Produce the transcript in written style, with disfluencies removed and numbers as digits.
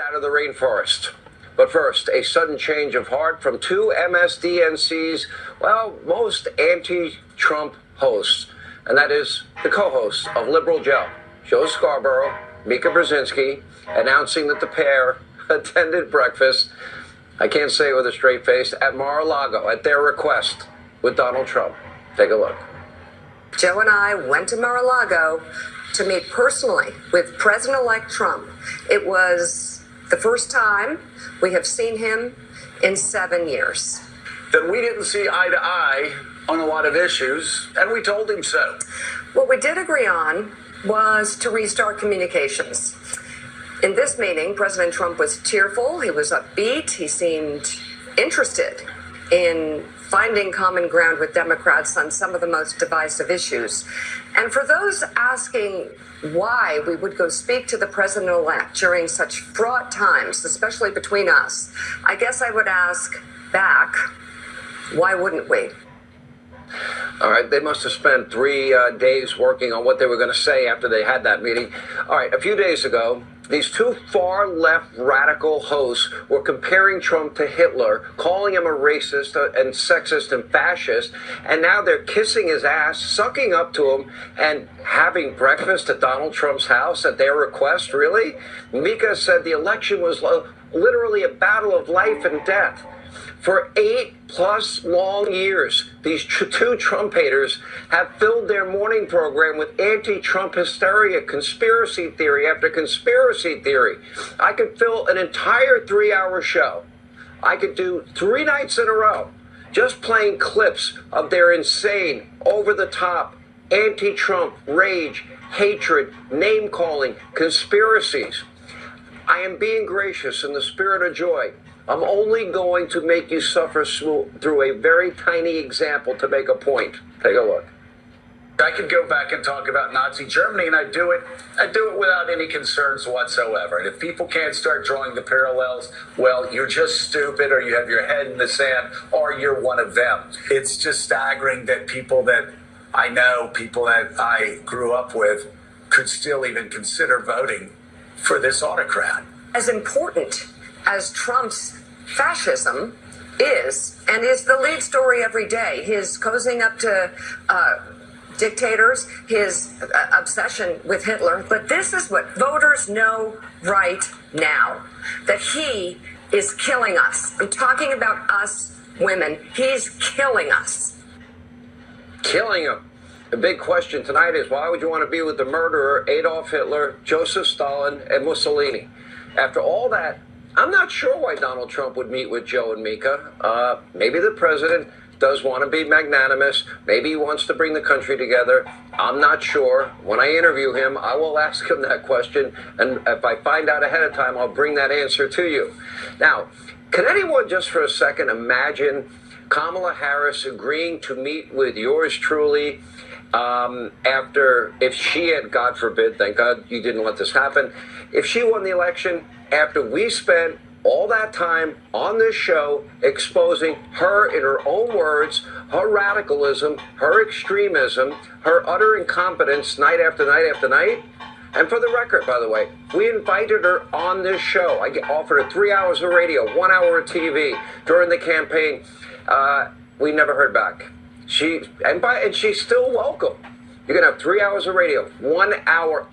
out of the rainforest. But first, a sudden change of heart from two MSDNC's, well, most anti-Trump hosts. And that is the co-hosts of Liberal Joe, Joe Scarborough, Mika Brzezinski, announcing that the pair attended breakfast, I can't say it with a straight face, at Mar-a-Lago at their request with Donald Trump. Take a look. Joe and I went to Mar-a-Lago to meet personally with President-elect Trump. It was the first time we have seen him in 7 years. That we didn't see eye to eye on a lot of issues, and we told him so. What we did agree on was to restart communications. In this meeting, President Trump was tearful, he was upbeat, he seemed interested in finding common ground with Democrats on some of the most divisive issues. And for those asking why we would go speak to the president-elect during such fraught times, especially between us, I guess I would ask back, why wouldn't we? All right, they must have spent 3 days working on what they were going to say after they had that meeting. All right, a few days ago, these two far-left radical hosts were comparing Trump to Hitler, calling him a racist and sexist and fascist, and now they're kissing his ass, sucking up to him, and having breakfast at Donald Trump's house at their request, really? Mika said the election was literally a battle of life and death. For 8+ long years, these two Trump haters have filled their morning program with anti-Trump hysteria, conspiracy theory after conspiracy theory. I could fill an entire 3-hour show. I could do 3 nights in a row just playing clips of their insane, over-the-top, anti-Trump rage, hatred, name-calling, conspiracies. I am being gracious in the spirit of joy. I'm only going to make you suffer through a very tiny example to make a point. Take a look. I could go back and talk about Nazi Germany, and I do it without any concerns whatsoever. And if people can't start drawing the parallels, well, you're just stupid, or you have your head in the sand, or you're one of them. It's just staggering that people that I know, people that I grew up with, could still even consider voting for this autocrat. As important as Trump's fascism is, and is the lead story every day, his cozying up to dictators, his obsession with Hitler, but this is what voters know right now, that he is killing us. I'm talking about us women. He's killing us. Killing him. The big question tonight is, why would you want to be with the murderer Adolf Hitler, Joseph Stalin, and Mussolini? After all that, I'm not sure why Donald Trump would meet with Joe and Mika. Maybe the president does want to be magnanimous. Maybe he wants to bring the country together. I'm not sure. When I interview him, I will ask him that question. And if I find out ahead of time, I'll bring that answer to you. Now, can anyone just for a second imagine Kamala Harris agreeing to meet with yours truly after, if she had, God forbid, thank God you didn't let this happen, if she won the election, after we spent all that time on this show exposing her, in her own words, her radicalism, her extremism, her utter incompetence night after night after night? And for the record, by the way, we invited her on this show. I offered her 3 hours of radio, 1 hour of TV during the campaign. We never heard back. And she's still welcome. You're going to have 3 hours of radio, 1 hour.